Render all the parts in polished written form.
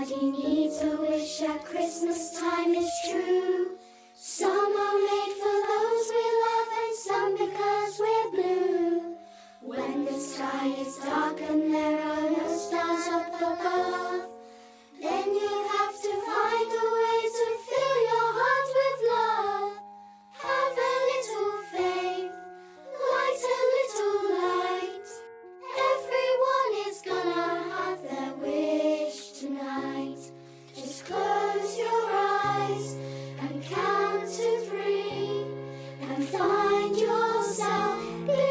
Everybody needs a wish at Christmas time, it's true. Some are made for those we love and some because we're blue. When the sky is dark and there are no stars up above, then you have to find a way to fill your heart with love. Have a little faith, light a little light. Everyone is gonna have their wish tonight. Just close your eyes and count to 3 and find yourself believing.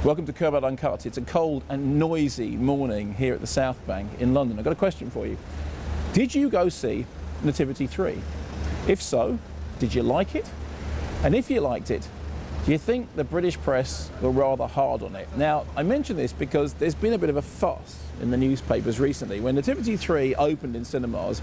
Welcome to Kermode Uncut. It's a cold and noisy morning here at the South Bank in London. I've got a question for you. Did you go see Nativity 3? If so, did you like it? And if you liked it, do you think the British press were rather hard on it? Now, I mention this because there's been a bit of a fuss in the newspapers recently. When Nativity 3 opened in cinemas,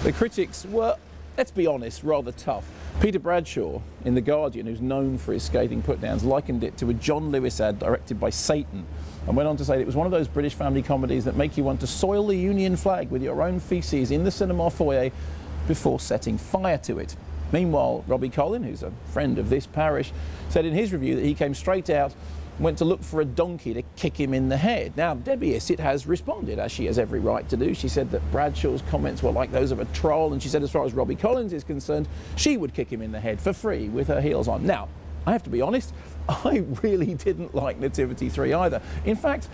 the critics were, let's be honest, rather tough. Peter Bradshaw in The Guardian, who's known for his scathing put-downs, likened it to a John Lewis ad directed by Satan, and went on to say that it was one of those British family comedies that make you want to soil the Union flag with your own feces in the cinema foyer before setting fire to it. Meanwhile, Robbie Collin, who's a friend of this parish, said in his review that he came straight out and went to look for a donkey to kick him in the head. Now, Debbie Issitt has responded, as she has every right to do. She said that Bradshaw's comments were like those of a troll, and she said as far as Robbie Collins is concerned, she would kick him in the head for free with her heels on. Now, I have to be honest, I really didn't like Nativity 3 either. In fact,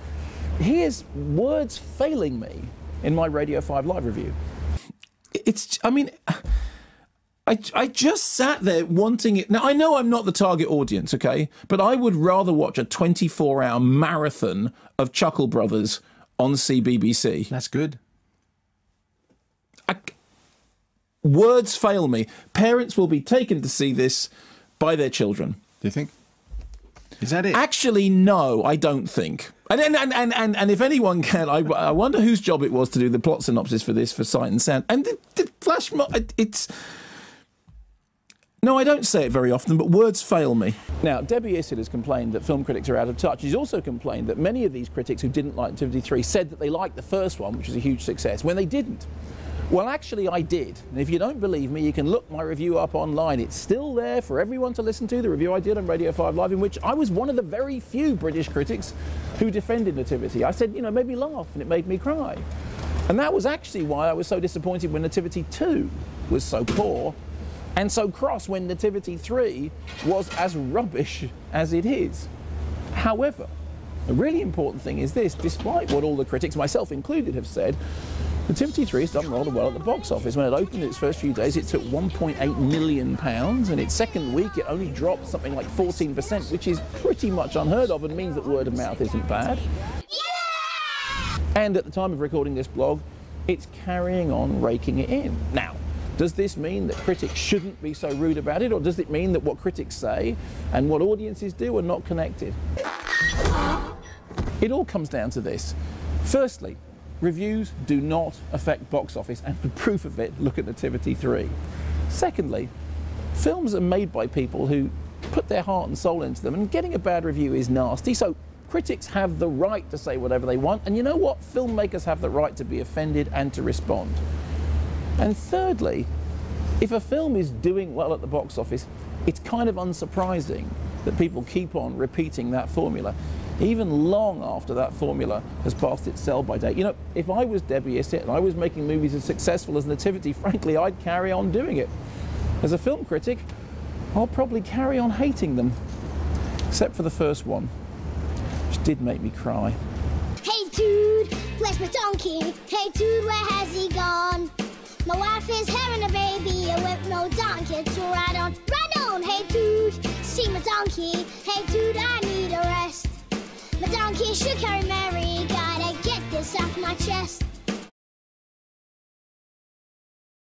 here's words failing me in my Radio 5 Live review. I just sat there wanting it. Now, I know I'm not the target audience, okay? But I would rather watch a 24-hour marathon of Chuckle Brothers on CBBC. That's good. Words fail me. Parents will be taken to see this by their children. Do you think? Is that it? Actually, no, I don't think. And if anyone can, I wonder whose job it was to do the plot synopsis for this, for Sight and Sound. And the flash mob, it's... No, I don't say it very often, but words fail me. Now, Debbie Issitt has complained that film critics are out of touch. She's also complained that many of these critics who didn't like Nativity 3 said that they liked the first one, which was a huge success, when they didn't. Well, actually, I did. And if you don't believe me, you can look my review up online. It's still there for everyone to listen to, the review I did on Radio 5 Live, in which I was one of the very few British critics who defended Nativity. I said, you know, it made me laugh and it made me cry. And that was actually why I was so disappointed when Nativity 2 was so poor, and so cross when Nativity 3 was as rubbish as it is. However, the really important thing is this: despite what all the critics, myself included, have said, Nativity 3 has done rather well at the box office. When it opened its first few days, it took £1.8 million, and its second week it only dropped something like 14%, which is pretty much unheard of and means that word of mouth isn't bad. Yeah! And at the time of recording this blog, it's carrying on raking it in. Now, does this mean that critics shouldn't be so rude about it, or does it mean that what critics say and what audiences do are not connected? It all comes down to this. Firstly, reviews do not affect box office, and for proof of it, look at Nativity 3. Secondly, films are made by people who put their heart and soul into them, and getting a bad review is nasty, so critics have the right to say whatever they want, and you know what? Filmmakers have the right to be offended and to respond. And thirdly, if a film is doing well at the box office, it's kind of unsurprising that people keep on repeating that formula, even long after that formula has passed its sell-by date. You know, if I was Debbie Issitt and I was making movies as successful as Nativity, frankly, I'd carry on doing it. As a film critic, I'll probably carry on hating them, except for the first one, which did make me cry. Hey dude, where's my donkey? Hey dude, where has he gone? My wife is having a baby with no donkey to ride on. Ride on, hey dude, see my donkey. Hey dude, I need a rest. My donkey should carry Mary, gotta get this off my chest.